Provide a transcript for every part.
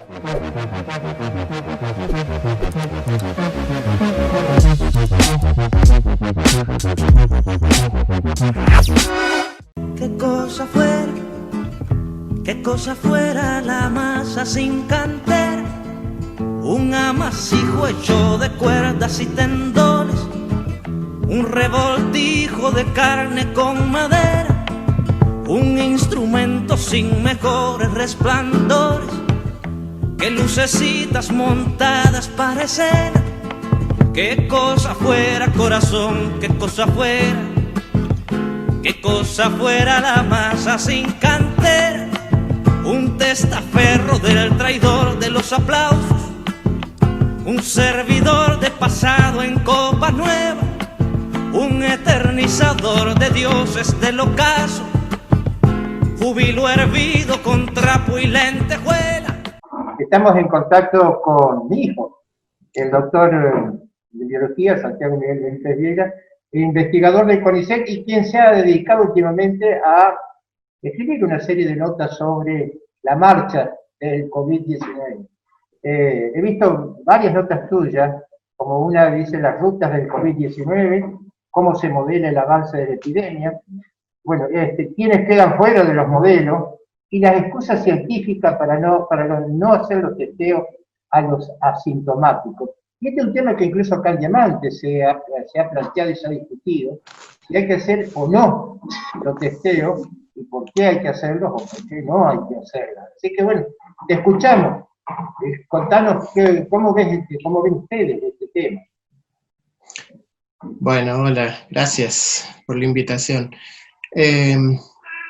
Qué cosa fuera la masa sin cantera, un amasijo hecho de cuerdas y tendones, un revoltijo de carne con madera, un instrumento sin mejores resplandores que lucecitas montadas para escena. Qué cosa fuera, corazón, qué cosa fuera, qué cosa fuera la masa sin cantera, un testaferro del traidor de los aplausos, un servidor de pasado en copa nueva, un eternizador de dioses del ocaso, júbilo hervido con trapo y lentejuela. Estamos en contacto con mi hijo, el doctor de biología, Santiago Miguel Benítez Vieira, investigador del CONICET y quien se ha dedicado últimamente a escribir una serie de notas sobre la marcha del COVID-19. He visto varias notas tuyas, como una dice las rutas del COVID-19, cómo se modela el avance de la epidemia, bueno, quiénes quedan fuera de los modelos y las excusas científicas para no hacer los testeos a los asintomáticos. Y este es un tema que incluso acá en Diamante se ha planteado y se ha discutido, si hay que hacer o no los testeos, y por qué hay que hacerlos o por qué no hay que hacerlos. Así que bueno, te escuchamos. Contanos cómo ven ustedes este tema. Bueno, hola, gracias por la invitación.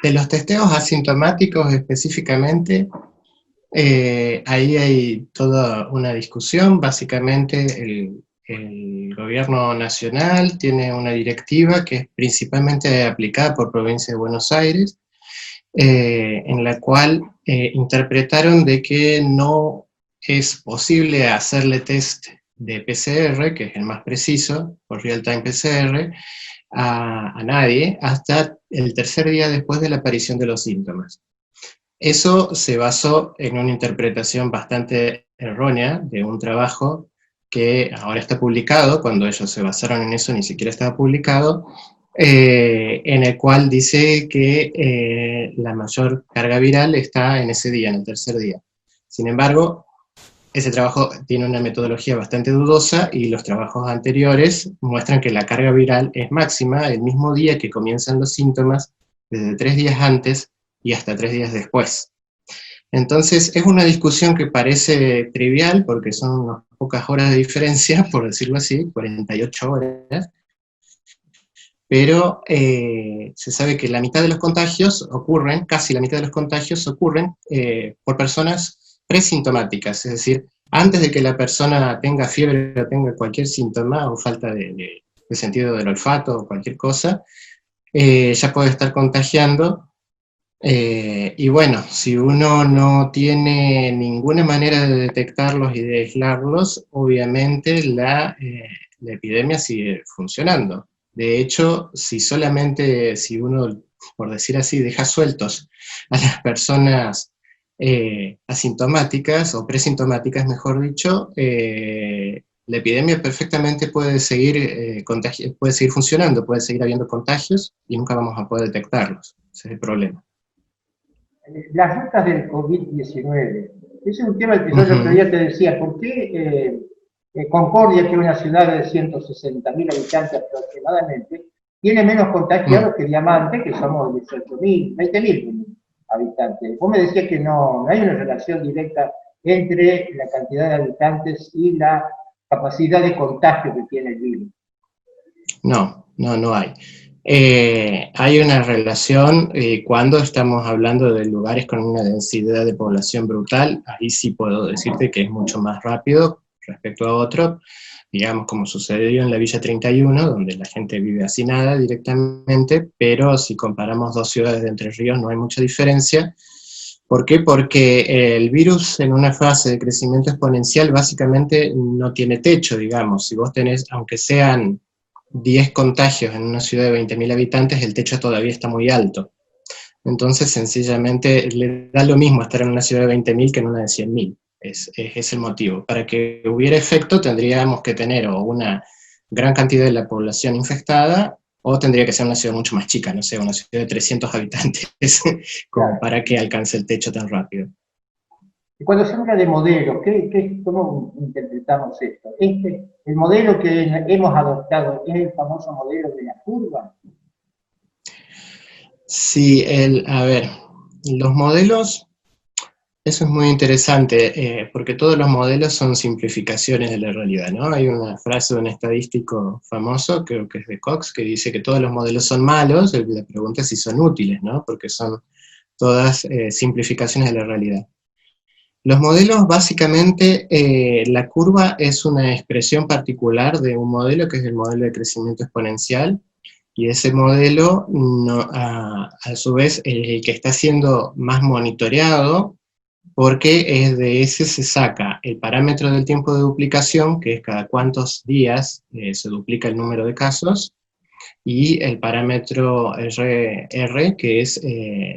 De los testeos asintomáticos específicamente, ahí hay toda una discusión. Básicamente el gobierno nacional tiene una directiva que es principalmente aplicada por Provincia de Buenos Aires, en la cual interpretaron de que no es posible hacerle test de PCR, que es el más preciso, por real-time PCR, a nadie hasta el tercer día después de la aparición de los síntomas. Eso se basó en una interpretación bastante errónea de un trabajo que ahora está publicado. Cuando ellos se basaron en eso ni siquiera estaba publicado, en el cual dice que la mayor carga viral está en ese día, en el tercer día. Sin embargo, ese trabajo tiene una metodología bastante dudosa y los trabajos anteriores muestran que la carga viral es máxima el mismo día que comienzan los síntomas, desde 3 días antes y hasta 3 días después. Entonces es una discusión que parece trivial porque son unas pocas horas de diferencia, por decirlo así, 48 horas, pero se sabe que la mitad de los contagios ocurren, casi la mitad de los contagios ocurren por personas presintomáticas, es decir, antes de que la persona tenga fiebre o tenga cualquier síntoma o falta de sentido del olfato o cualquier cosa, ya puede estar contagiando. Y bueno, si uno no tiene ninguna manera de detectarlos y de aislarlos, obviamente la epidemia sigue funcionando. De hecho, si uno, por decir así, deja sueltos a las personas asintomáticas, o presintomáticas mejor dicho, la epidemia perfectamente puede seguir funcionando, puede seguir habiendo contagios y nunca vamos a poder detectarlos. Ese es el problema. Las rutas del COVID-19, ese es un tema que yo el otro día te decía, ¿por qué Concordia, que es una ciudad de 160.000 habitantes aproximadamente, tiene menos contagiados que Diamante, que somos 18.000, 20.000 habitantes? Vos me decías que no hay una relación directa entre la cantidad de habitantes y la capacidad de contagio que tiene el virus. No hay. Hay una relación cuando estamos hablando de lugares con una densidad de población brutal. Ahí sí puedo decirte que es mucho más rápido respecto a otro, digamos como sucedió en la Villa 31, donde la gente vive hacinada directamente, pero si comparamos 2 ciudades de Entre Ríos no hay mucha diferencia. ¿Por qué? Porque el virus en una fase de crecimiento exponencial básicamente no tiene techo, digamos. Si vos tenés, aunque sean 10 contagios en una ciudad de 20.000 habitantes, el techo todavía está muy alto. Entonces, sencillamente, le da lo mismo estar en una ciudad de 20.000 que en una de 100.000. es el motivo. Para que hubiera efecto tendríamos que tener o una gran cantidad de la población infectada, o tendría que ser una ciudad mucho más chica, no sé, una ciudad de 300 habitantes, como Claro. para que alcance el techo tan rápido. Y cuando se habla de modelo, ¿cómo interpretamos esto? El modelo que hemos adoptado es el famoso modelo de la curva. Sí, a ver, los modelos, eso es muy interesante, porque todos los modelos son simplificaciones de la realidad, ¿no? Hay una frase de un estadístico famoso, creo que es de Cox, que dice que todos los modelos son malos, y la pregunta es si son útiles, ¿no? Porque son todas simplificaciones de la realidad. Los modelos, básicamente, la curva es una expresión particular de un modelo que es el modelo de crecimiento exponencial, y ese modelo, a su vez, el que está siendo más monitoreado, porque es de ese se saca el parámetro del tiempo de duplicación, que es cada cuántos días se duplica el número de casos, y el parámetro R, que es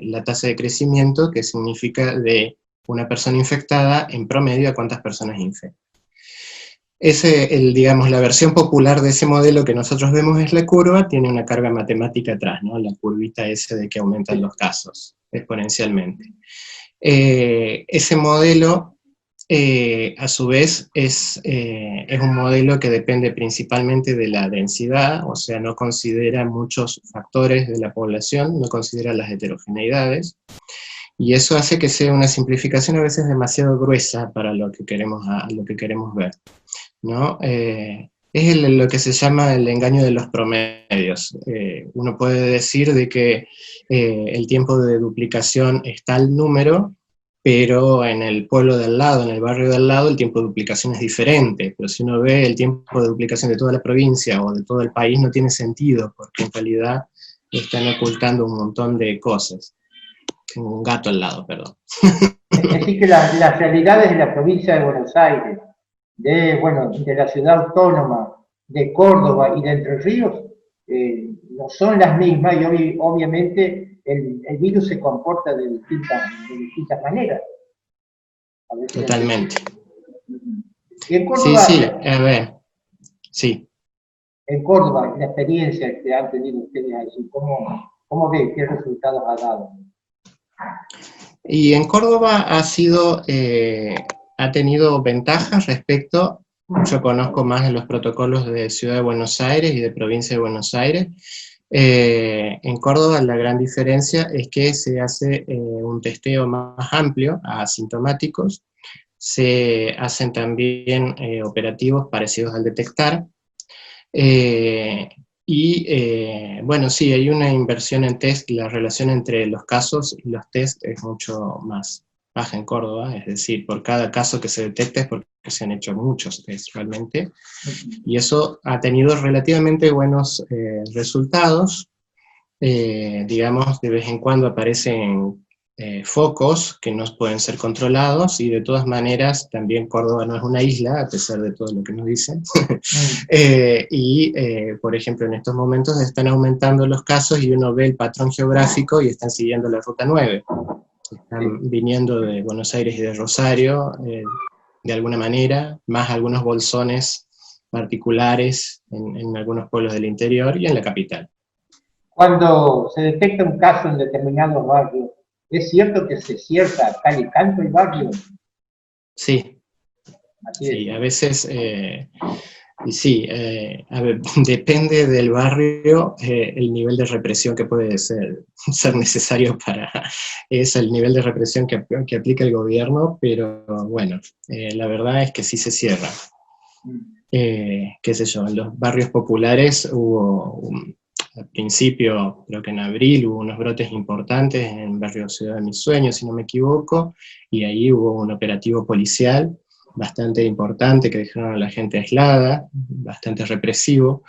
la tasa de crecimiento, que significa de una persona infectada en promedio a cuántas personas infecta. Digamos, la versión popular de ese modelo que nosotros vemos es la curva, tiene una carga matemática atrás, ¿no? La curvita esa de que aumentan los casos exponencialmente. Ese modelo, a su vez, es un modelo que depende principalmente de la densidad, o sea, no considera muchos factores de la población, no considera las heterogeneidades, y eso hace que sea una simplificación a veces demasiado gruesa para lo que queremos ver, ¿no? Es lo que se llama el engaño de los promedios. Uno puede decir de que el tiempo de duplicación es tal número, pero en el pueblo del lado, en el barrio del lado, el tiempo de duplicación es diferente. Pero si uno ve el tiempo de duplicación de toda la provincia o de todo el país, no tiene sentido, porque en realidad están ocultando un montón de cosas. Tengo un gato al lado, perdón. Es decir, que las realidades de la provincia de Buenos Aires, de la ciudad autónoma, de Córdoba y de Entre Ríos, no son las mismas, y obviamente el virus se comporta de distintas maneras. Totalmente. Y en Córdoba, Sí, a ver, sí. En Córdoba, la experiencia que han tenido ustedes allí, ¿cómo ven? ¿Qué resultados ha dado? Y en Córdoba ha tenido ventajas respecto, yo conozco más de los protocolos de Ciudad de Buenos Aires y de Provincia de Buenos Aires. En Córdoba la gran diferencia es que se hace un testeo más amplio a asintomáticos, se hacen también operativos parecidos al detectar, bueno, sí, hay una inversión en test, la relación entre los casos y los test es mucho más baja en Córdoba, es decir, por cada caso que se detecta es porque se han hecho muchos test realmente, y eso ha tenido relativamente buenos resultados. Digamos, de vez en cuando aparecen focos que no pueden ser controlados, y de todas maneras también Córdoba no es una isla, a pesar de todo lo que nos dicen. Por ejemplo, en estos momentos están aumentando los casos y uno ve el patrón geográfico y están siguiendo la ruta 9. Están viniendo de Buenos Aires y de Rosario, de alguna manera, más algunos bolsones particulares en algunos pueblos del interior y en la capital. Cuando se detecta un caso en determinados barrios, ¿es cierto que se cierra tal y tanto el barrio? Sí. Sí, a veces, sí, a ver, depende del barrio el nivel de represión que puede ser necesario es el nivel de represión que aplica el gobierno, pero bueno, la verdad es que sí se cierra. Qué sé yo, en los barrios populares hubo al principio, creo que en abril, hubo unos brotes importantes en el barrio Ciudad de Mis Sueños, si no me equivoco, y ahí hubo un operativo policial bastante importante que dejaron a la gente aislada, bastante represivo.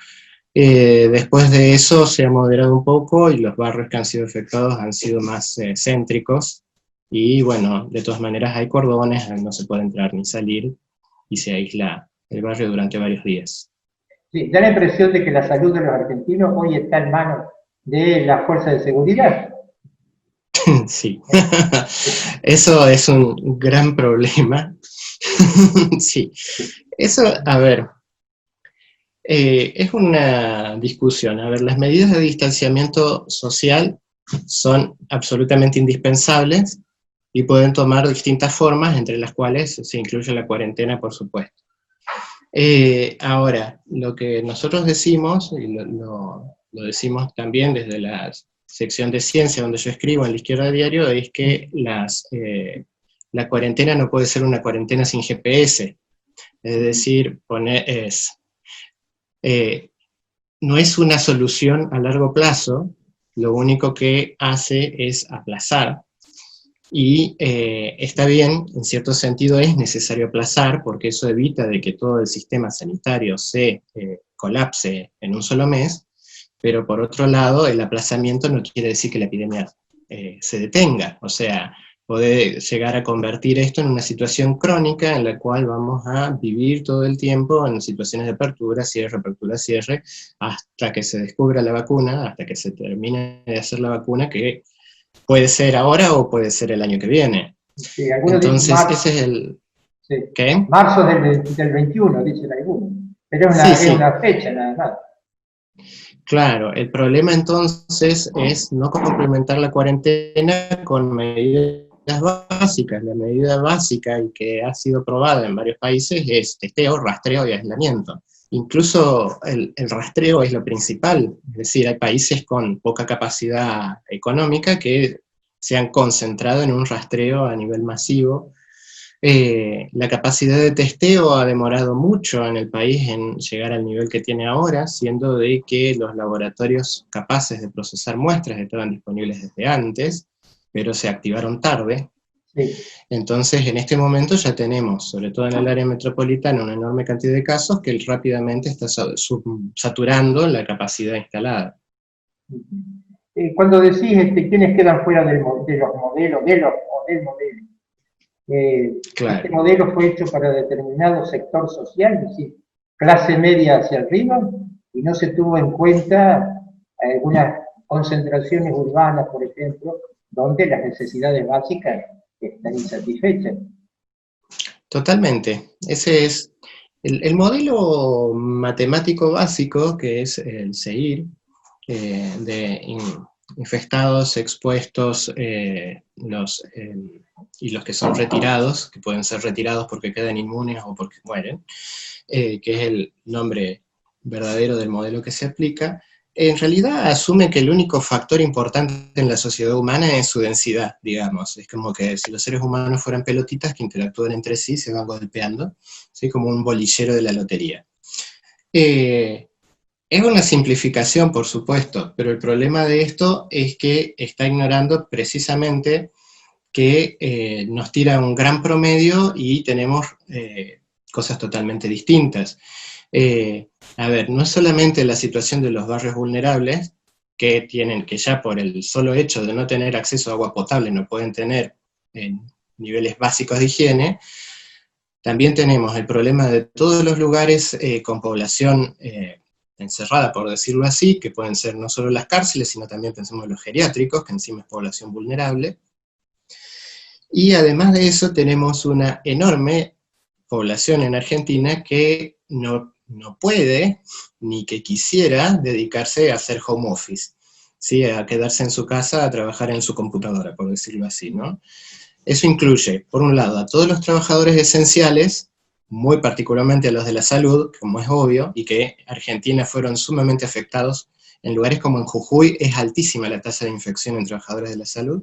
Después de eso se ha moderado un poco y los barrios que han sido afectados han sido más céntricos, y bueno, de todas maneras hay cordones, no se puede entrar ni salir, y se aísla el barrio durante varios días. Sí, da la impresión de que la salud de los argentinos hoy está en manos de las fuerzas de seguridad. Sí, eso es un gran problema, Sí, eso, a ver, es una discusión. A ver, las medidas de distanciamiento social son absolutamente indispensables y pueden tomar distintas formas, entre las cuales se incluye la cuarentena, por supuesto. Ahora, lo que nosotros decimos, y lo decimos también desde la sección de ciencia donde yo escribo en La Izquierda Diario, es que la cuarentena no puede ser una cuarentena sin GPS. Es decir, no es una solución a largo plazo, lo único que hace es aplazar. Y está bien, en cierto sentido es necesario aplazar, porque eso evita de que todo el sistema sanitario se colapse en un solo mes, pero por otro lado, el aplazamiento no quiere decir que la epidemia se detenga. O sea, puede llegar a convertir esto en una situación crónica en la cual vamos a vivir todo el tiempo en situaciones de apertura, cierre, hasta que se descubra la vacuna, hasta que se termine de hacer la vacuna, que puede ser ahora o puede ser el año que viene. Sí, entonces, ese es el... Sí. ¿Qué? Marzo del 21, dicen algunos. Pero es una fecha nada más. Claro, el problema entonces es no complementar la cuarentena con medidas básicas. La medida básica y que ha sido probada en varios países es testeo, rastreo y aislamiento. Incluso el rastreo es lo principal, es decir, hay países con poca capacidad económica que se han concentrado en un rastreo a nivel masivo. La capacidad de testeo ha demorado mucho en el país en llegar al nivel que tiene ahora, siendo de que los laboratorios capaces de procesar muestras estaban disponibles desde antes, pero se activaron tarde. Sí. Entonces, en este momento ya tenemos, sobre todo en el área metropolitana, una enorme cantidad de casos que rápidamente está saturando la capacidad instalada. Cuando decís quiénes quedan fuera de los modelos, del modelo, claro. Este modelo fue hecho para determinado sector social, es decir, clase media hacia arriba, y no se tuvo en cuenta algunas concentraciones urbanas, por ejemplo, donde las necesidades básicas están insatisfechas. Totalmente. Ese es el modelo matemático básico, que es el SEIR, de infectados, expuestos, y los que son retirados, que pueden ser retirados porque quedan inmunes o porque mueren, que es el nombre verdadero del modelo que se aplica, en realidad asume que el único factor importante en la sociedad humana es su densidad, digamos. Es como que si los seres humanos fueran pelotitas que interactúan entre sí, se van golpeando, ¿sí? Como un bolillero de la lotería. Es una simplificación, por supuesto, pero el problema de esto es que está ignorando precisamente que nos tira un gran promedio y tenemos cosas totalmente distintas. A ver, no es solamente la situación de los barrios vulnerables, que ya por el solo hecho de no tener acceso a agua potable no pueden tener niveles básicos de higiene. También tenemos el problema de todos los lugares con población encerrada, por decirlo así, que pueden ser no solo las cárceles, sino también pensemos en los geriátricos, que encima es población vulnerable. Y además de eso tenemos una enorme población en Argentina que no puede, ni que quisiera, dedicarse a hacer home office, ¿sí? A quedarse en su casa a trabajar en su computadora, por decirlo así, ¿no? Eso incluye, por un lado, a todos los trabajadores esenciales, muy particularmente a los de la salud, como es obvio, y que Argentina fueron sumamente afectados. En lugares como en Jujuy es altísima la tasa de infección en trabajadores de la salud.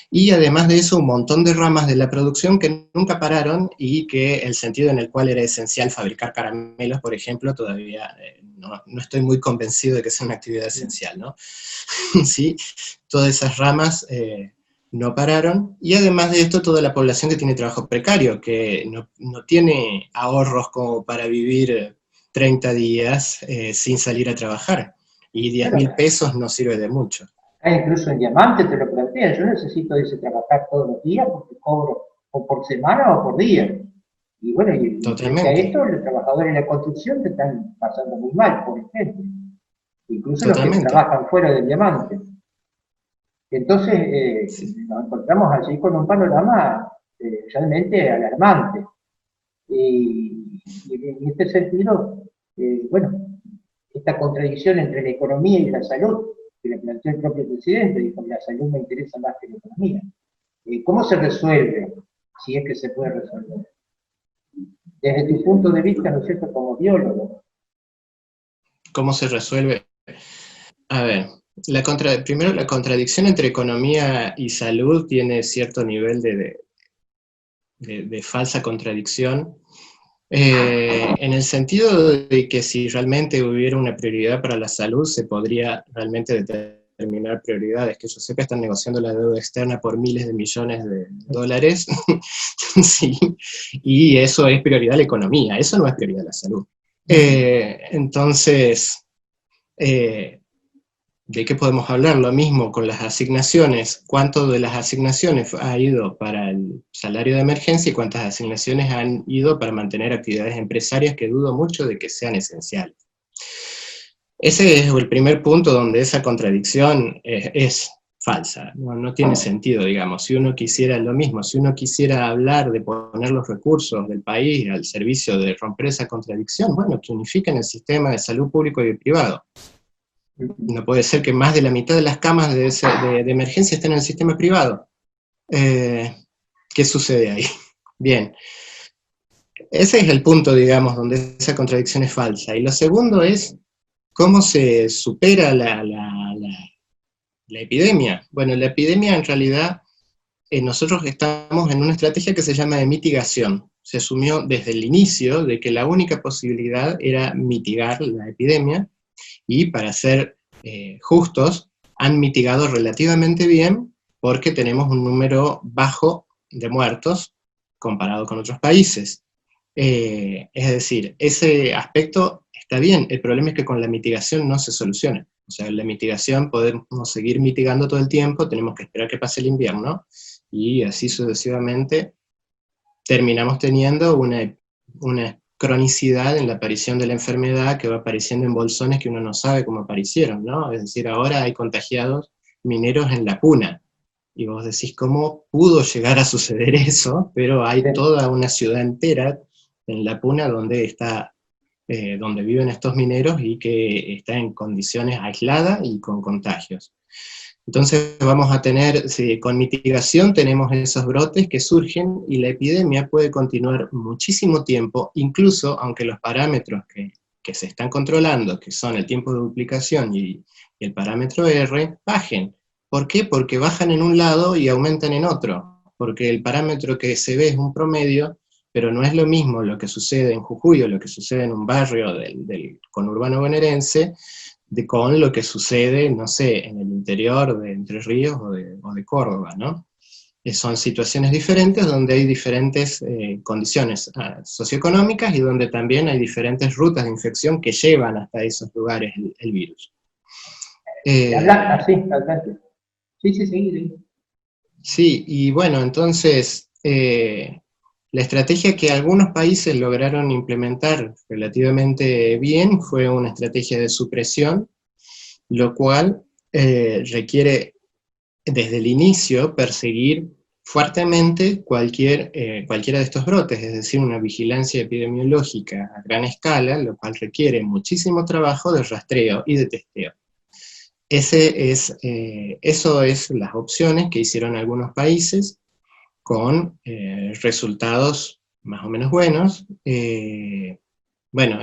Y además de eso, un montón de ramas de la producción que nunca pararon y que el sentido en el cual era esencial fabricar caramelos, por ejemplo, todavía no estoy muy convencido de que sea una actividad esencial, ¿no? ¿Sí? Todas esas ramas no pararon, y además de esto, toda la población que tiene trabajo precario, que no tiene ahorros como para vivir 30 días sin salir a trabajar, y 10.000 pesos no sirve de mucho. Incluso en Diamante te lo plantean, yo necesito trabajar todos los días porque cobro o por semana o por día. Y bueno, y frente a esto, los trabajadores de la construcción te están pasando muy mal, por ejemplo. Incluso los que trabajan fuera del Diamante. Entonces, nos encontramos allí con un panorama realmente alarmante. Y en este sentido, bueno, esta contradicción entre la economía y la salud, que le planteó el propio presidente, dijo, la salud me interesa más que la economía. ¿Cómo se resuelve? Si es que se puede resolver. Desde tu punto de vista, ¿no es cierto?, como biólogo. ¿Cómo se resuelve? A ver, primero la contradicción entre economía y salud tiene cierto nivel de falsa contradicción, en el sentido de que si realmente hubiera una prioridad para la salud, se podría realmente determinar prioridades. Que yo sepa, están negociando la deuda externa por miles de millones de dólares, sí, y eso es prioridad de la economía, eso no es prioridad de la salud. Entonces, ¿de qué podemos hablar? Lo mismo con las asignaciones. ¿Cuánto de las asignaciones ha ido para el salario de emergencia y cuántas asignaciones han ido para mantener actividades empresarias que dudo mucho de que sean esenciales? Ese es el primer punto donde esa contradicción es falsa, no tiene sentido, digamos. Si uno quisiera lo mismo, si uno quisiera hablar de poner los recursos del país al servicio de romper esa contradicción, bueno, que unifiquen el sistema de salud público y privado. No puede ser que más de la mitad de las camas de emergencia estén en el sistema privado. ¿Qué sucede ahí? Bien. Ese es el punto, digamos, donde esa contradicción es falsa. Y lo segundo es cómo se supera la epidemia. Bueno, la epidemia en realidad, nosotros estamos en una estrategia que se llama de mitigación. Se asumió desde el inicio de que la única posibilidad era mitigar la epidemia, y para ser justos, han mitigado relativamente bien porque tenemos un número bajo de muertos comparado con otros países. Es decir, ese aspecto está bien, el problema es que con la mitigación no se soluciona. O sea, la mitigación podemos seguir mitigando todo el tiempo, tenemos que esperar que pase el invierno, y así sucesivamente terminamos teniendo una cronicidad en la aparición de la enfermedad que va apareciendo en bolsones que uno no sabe cómo aparecieron, ¿no? Es decir, ahora hay contagiados mineros en la Puna, y vos decís, ¿cómo pudo llegar a suceder eso? Pero hay toda una ciudad entera en la Puna donde viven estos mineros y que está en condiciones aisladas y con contagios. Entonces vamos a tener, con mitigación tenemos esos brotes que surgen y la epidemia puede continuar muchísimo tiempo, incluso aunque los parámetros que se están controlando, que son el tiempo de duplicación y el parámetro R, bajen. ¿Por qué? Porque bajan en un lado y aumentan en otro, porque el parámetro que se ve es un promedio, pero no es lo mismo lo que sucede en Jujuy o lo que sucede en un barrio del conurbano bonaerense, con lo que sucede, no sé, en el interior de Entre Ríos o de Córdoba, ¿no? Son situaciones diferentes donde hay diferentes condiciones socioeconómicas y donde también hay diferentes rutas de infección que llevan hasta esos lugares el virus. Adelante. Sí. Sí, y bueno, entonces, la estrategia que algunos países lograron implementar relativamente bien fue una estrategia de supresión, lo cual requiere desde el inicio perseguir fuertemente cualquiera de estos brotes, es decir, una vigilancia epidemiológica a gran escala, lo cual requiere muchísimo trabajo de rastreo y de testeo. Eso es las opciones que hicieron algunos países, con resultados más o menos buenos. Bueno,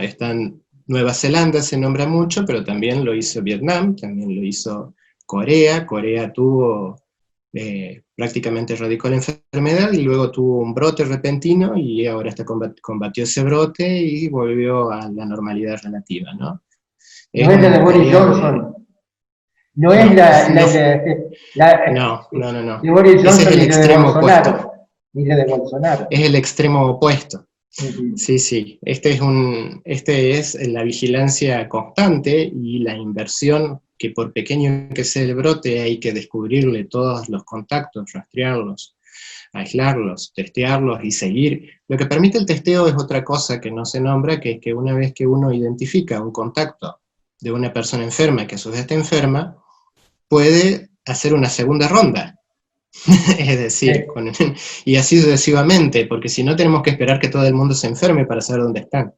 Nueva Zelanda se nombra mucho, pero también lo hizo Vietnam, también lo hizo Corea. Corea prácticamente erradicó la enfermedad y luego tuvo un brote repentino y ahora combatió ese brote y volvió a la normalidad relativa, ¿no? No es la de Boris Johnson. No es No. de Boris Johnson. Ese es el extremo opuesto. Ni la de Bolsonaro. Es el extremo opuesto. Uh-huh. Sí. Este es la vigilancia constante y la inversión, que por pequeño que sea el brote, hay que descubrirle todos los contactos, rastrearlos, aislarlos, testearlos y seguir. Lo que permite el testeo es otra cosa que no se nombra, que es que una vez que uno identifica un contacto de una persona enferma que a su vez está enferma, puede hacer una segunda ronda. Es decir, y así sucesivamente, porque si no tenemos que esperar que todo el mundo se enferme para saber dónde están.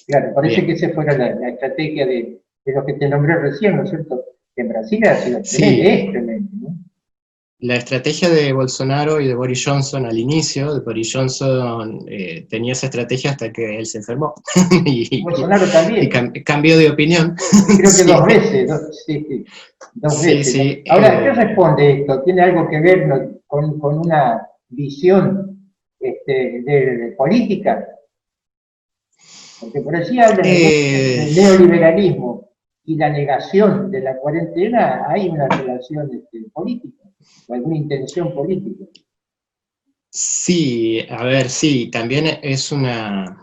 Claro, parece Bien. que esa fuera la estrategia de lo que te nombré recién, ¿no es cierto? Que en Brasil ha sido tremendo, Sí, es tremendo, ¿no? la estrategia de Bolsonaro y de Boris Johnson al inicio, de Boris Johnson tenía esa estrategia hasta que él se enfermó y, Bolsonaro también, cambió de opinión. y creo que Sí, dos veces, sí, sí, dos sí, veces, ¿no? sí. Ahora, ¿qué responde esto? ¿Tiene algo que ver, ¿no?, con una visión de política? Porque por allí hablan Eh, del neoliberalismo y la negación de la cuarentena, hay una relación política, o alguna intención política. sí, a ver, sí, también es una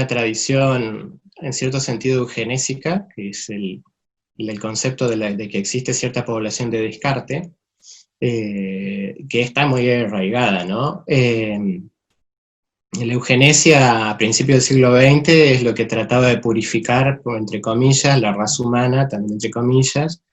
tradición en cierto sentido eugenésica, que es el concepto de que existe cierta población de descarte, que está muy arraigada, ¿no? La eugenesia a principios del siglo XX es lo que trataba de purificar, entre comillas, la raza humana, también entre comillas,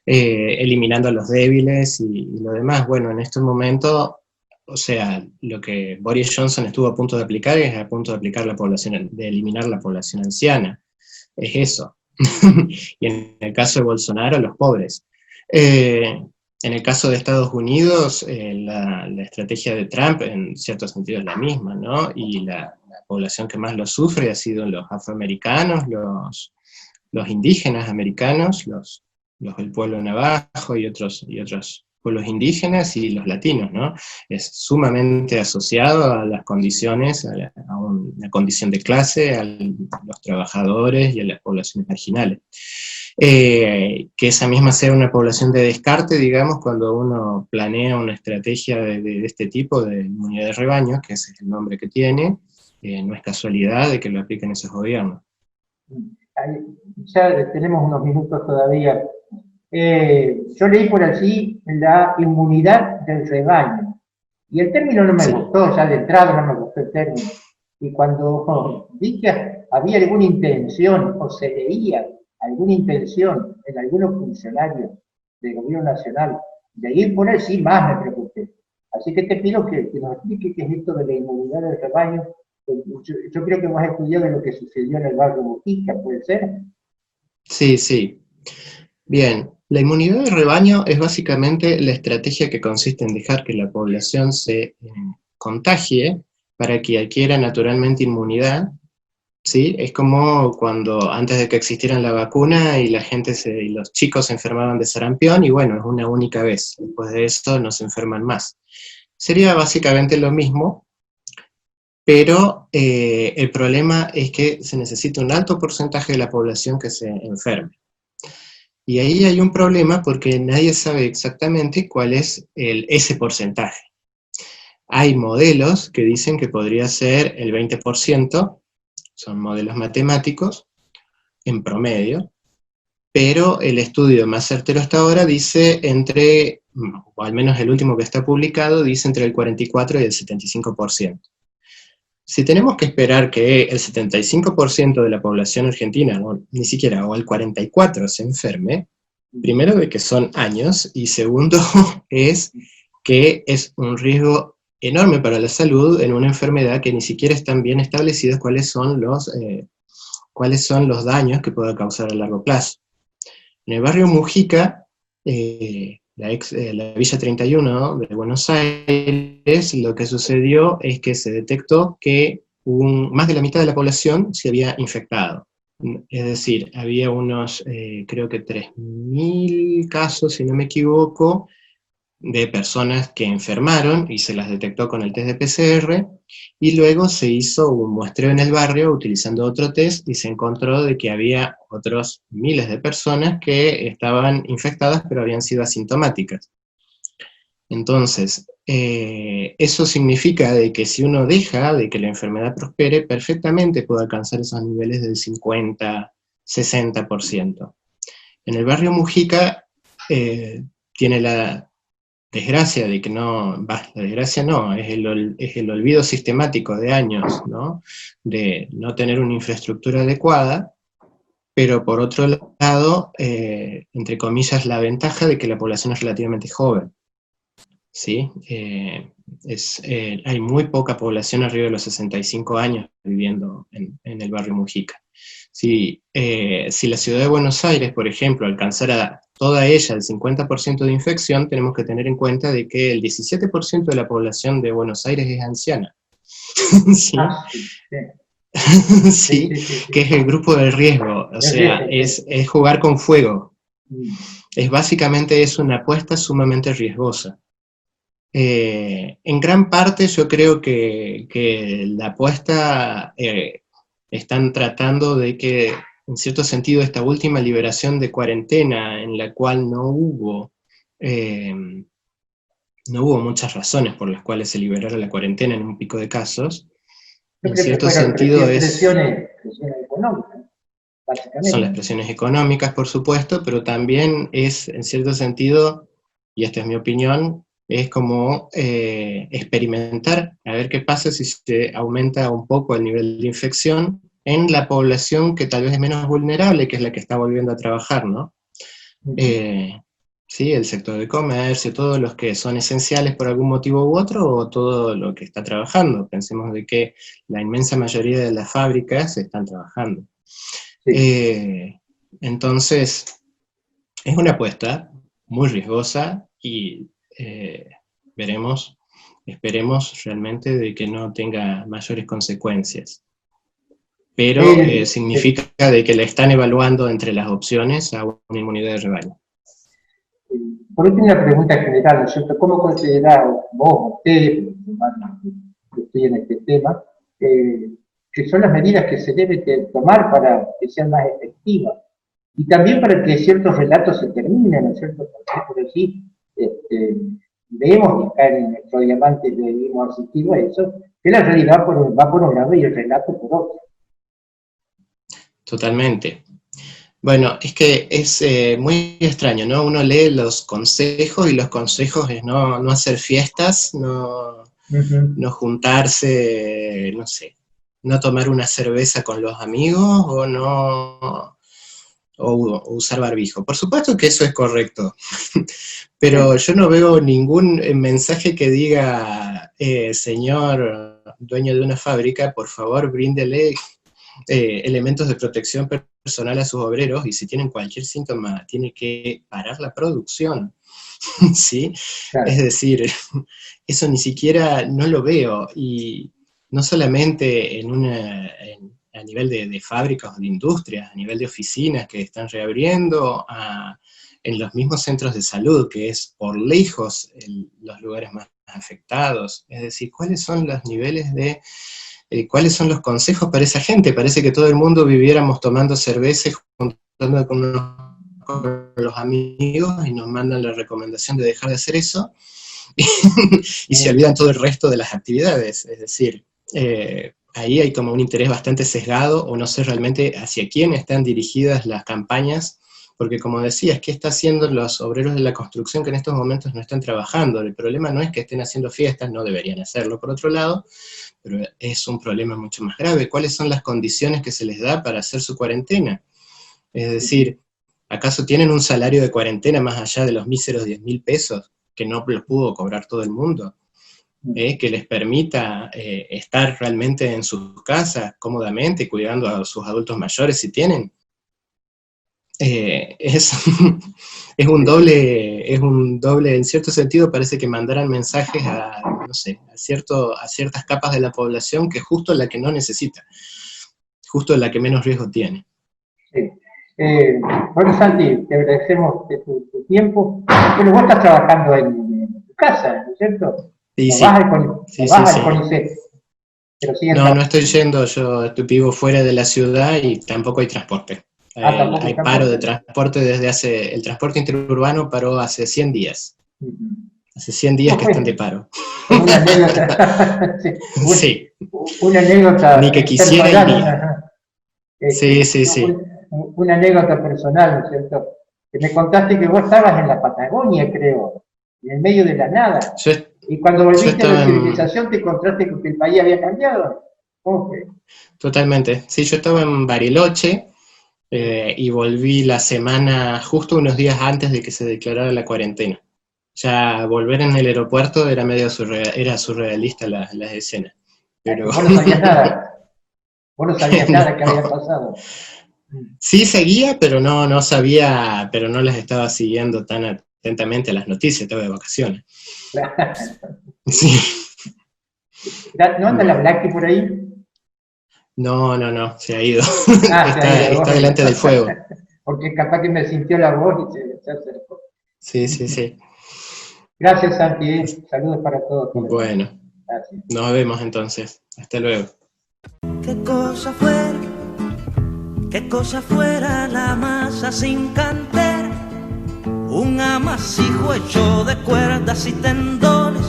eliminando a los débiles y lo demás. Bueno, en este momento, o sea, lo que Boris Johnson estuvo a punto de aplicar es a punto de aplicar la población, de eliminar la población anciana. Es eso. Y en el caso de Bolsonaro, los pobres. En el caso de Estados Unidos, la estrategia de Trump en cierto sentido es la misma, ¿no? Y la población que más lo sufre ha sido los afroamericanos, los indígenas americanos, el pueblo navajo y otros pueblos indígenas y los latinos, ¿no? Es sumamente asociado a las condiciones, a una condición de clase, a los trabajadores y a las poblaciones marginales. Que esa misma sea una población de descarte, digamos, cuando uno planea una estrategia de este tipo, de inmunidad de rebaño, que ese es el nombre que tiene, no es casualidad de que lo apliquen esos gobiernos. Ya tenemos unos minutos todavía. Yo leí por allí la inmunidad del rebaño, y el término no me Sí. gustó, ya de entrada no me gustó el término. Y cuando vi que había alguna intención, o se leía alguna intención en algunos funcionarios del gobierno nacional de ir por él, sí, más me preocupé. Así que te pido que nos explique qué es esto de la inmunidad del rebaño. Yo creo que hemos estudiado lo que sucedió en el barrio Mujica, ¿puede ser? Sí, sí. Bien, la inmunidad de rebaño es básicamente la estrategia que consiste en dejar que la población se contagie para que adquiera naturalmente inmunidad, ¿sí? Es como cuando antes de que existiera la vacuna y la gente y los chicos se enfermaban de sarampión, y bueno, es una única vez, después de eso no se enferman más. Sería básicamente lo mismo, pero el problema es que se necesita un alto porcentaje de la población que se enferme. Y ahí hay un problema porque nadie sabe exactamente cuál es ese porcentaje. Hay modelos que dicen que podría ser el 20%, son modelos matemáticos, en promedio, pero el estudio más certero hasta ahora dice o al menos el último que está publicado, dice entre el 44 y el 75%. Si tenemos que esperar que el 75% de la población argentina, ni siquiera, o el 44% se enferme, primero de que son años, y segundo es que es un riesgo enorme para la salud en una enfermedad que ni siquiera están bien establecidos cuáles son los daños que puede causar a largo plazo. En el barrio Mujica, la Villa 31 de Buenos Aires, lo que sucedió es que se detectó que más de la mitad de la población se había infectado. Es decir, había unos, creo que 3.000 casos, si no me equivoco, de personas que enfermaron y se las detectó con el test de PCR, y luego se hizo un muestreo en el barrio utilizando otro test y se encontró de que había otros miles de personas que estaban infectadas pero habían sido asintomáticas. Entonces, eso significa de que si uno deja de que la enfermedad prospere, perfectamente puede alcanzar esos niveles del 50, 60%. En el barrio Mujica tiene la desgracia de que la desgracia no, es el olvido sistemático de años, ¿no? De no tener una infraestructura adecuada, pero por otro lado, entre comillas, la ventaja de que la población es relativamente joven, ¿sí? Hay muy poca población arriba de los 65 años viviendo en el barrio Mujica. Si la ciudad de Buenos Aires, por ejemplo, alcanzara toda ella el 50% de infección, tenemos que tener en cuenta de que el 17% de la población de Buenos Aires es anciana. ¿Sí? Sí, que es el grupo de riesgo, o sea, es jugar con fuego. Básicamente es una apuesta sumamente riesgosa. En gran parte yo creo que la apuesta están tratando de que, en cierto sentido, esta última liberación de cuarentena, en la cual no hubo muchas razones por las cuales se liberara la cuarentena en un pico de casos, en cierto sentido presiones económicas, básicamente. Son las presiones económicas, por supuesto, pero también es, en cierto sentido, y esta es mi opinión, es como experimentar, a ver qué pasa si se aumenta un poco el nivel de infección en la población que tal vez es menos vulnerable, que es la que está volviendo a trabajar, ¿no? Sí, el sector de comercio, todos los que son esenciales por algún motivo u otro, o todo lo que está trabajando. Pensemos de que la inmensa mayoría de las fábricas están trabajando. Sí. Entonces, es una apuesta muy riesgosa y esperemos realmente de que no tenga mayores consecuencias. Pero significa de que le están evaluando entre las opciones a una inmunidad de rebaño. Por último, una pregunta general, ¿no es cierto? ¿Cómo considera vos, ustedes, que estudian este tema, que son las medidas que se deben tomar para que sean más efectivas? Y también para que ciertos relatos se terminen, ¿no es cierto? Por así, vemos que acá en nuestro diamante hemos asistido a eso, que la realidad va por un lado y el relato por otro. Totalmente. Bueno, es que es muy extraño, ¿no? Uno lee los consejos y los consejos es no hacer fiestas, no juntarse, no sé, no tomar una cerveza con los amigos o usar barbijo. Por supuesto que eso es correcto, pero yo no veo ningún mensaje que diga, señor dueño de una fábrica, por favor bríndele elementos de protección personal a sus obreros, y si tienen cualquier síntoma, tiene que parar la producción, ¿sí? Claro. Es decir, eso ni siquiera no lo veo, y no solamente a nivel de fábricas o de industrias, a nivel de oficinas que están reabriendo, en los mismos centros de salud, que es por lejos los lugares más afectados. Es decir, ¿cuáles son los niveles de... ¿cuáles son los consejos para esa gente? Parece que todo el mundo viviéramos tomando cerveza y juntando con los amigos y nos mandan la recomendación de dejar de hacer eso y se olvidan todo el resto de las actividades. Es decir, ahí hay como un interés bastante sesgado, o no sé realmente hacia quién están dirigidas las campañas, porque como decías, ¿qué están haciendo los obreros de la construcción que en estos momentos no están trabajando? El problema no es que estén haciendo fiestas, no deberían hacerlo por otro lado, pero es un problema mucho más grave. ¿Cuáles son las condiciones que se les da para hacer su cuarentena? Es decir, ¿acaso tienen un salario de cuarentena más allá de los míseros 10.000 pesos que no los pudo cobrar todo el mundo? Que les permita estar realmente en sus casas cómodamente, cuidando a sus adultos mayores si tienen. Es un doble, en cierto sentido parece que mandaran mensajes a, no sé, a ciertas capas de la población, que justo la que no necesita, justo la que menos riesgo tiene. Sí. Bueno, Santi, te agradecemos tu tiempo. Bueno, vos estás trabajando en tu casa, ¿no es cierto? Sí, sí. Vas al CONICET. No estoy yendo, yo vivo fuera de la ciudad y tampoco hay transporte. Hay paro de transporte el transporte interurbano paró hace 100 días. Hace 100 días que están de paro. Una anécdota. Sí. Una anécdota. Ni que quisiera iría. Sí. Una anécdota personal, ¿no es cierto? Que me contaste que vos estabas en la Patagonia, creo, en el medio de la nada. Y cuando volviste a la civilización te encontraste con que el país había cambiado. ¿Cómo fue? Totalmente. Sí, yo estaba en Bariloche. y volví la semana, justo unos días antes de que se declarara la cuarentena. Ya volver en el aeropuerto era medio era surrealista las escenas. Pero... Vos no sabías nada. Vos no sabías nada que había pasado. Sí seguía, pero no sabía, pero no las estaba siguiendo tan atentamente las noticias, estaba de vacaciones. Sí. ¿No anda la Blackie por ahí? No, se ha ido. Está está delante del fuego. Porque capaz que me sintió la voz y se acercó. Sí. Gracias, Santi. Saludos para todos. Bueno, gracias. Nos vemos entonces. Hasta luego. Qué cosa fuera la masa sin cantera, un amasijo hecho de cuerdas y tendones,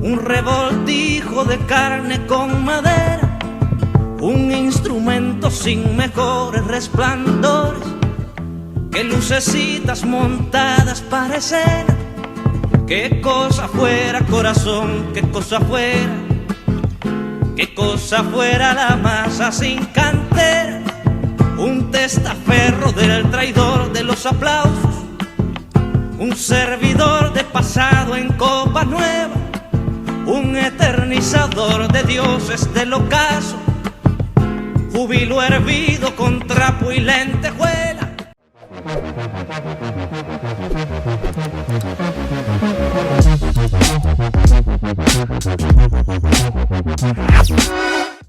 un revoltijo de carne con madera, un instrumento sin mejores resplandores que lucecitas montadas para escena. Qué cosa fuera, corazón, qué cosa fuera la masa sin cantera, un testaferro del traidor de los aplausos, un servidor de pasado en copa nueva, un eternizador de dioses del ocaso, júbilo hervido con trapo y lentejuela.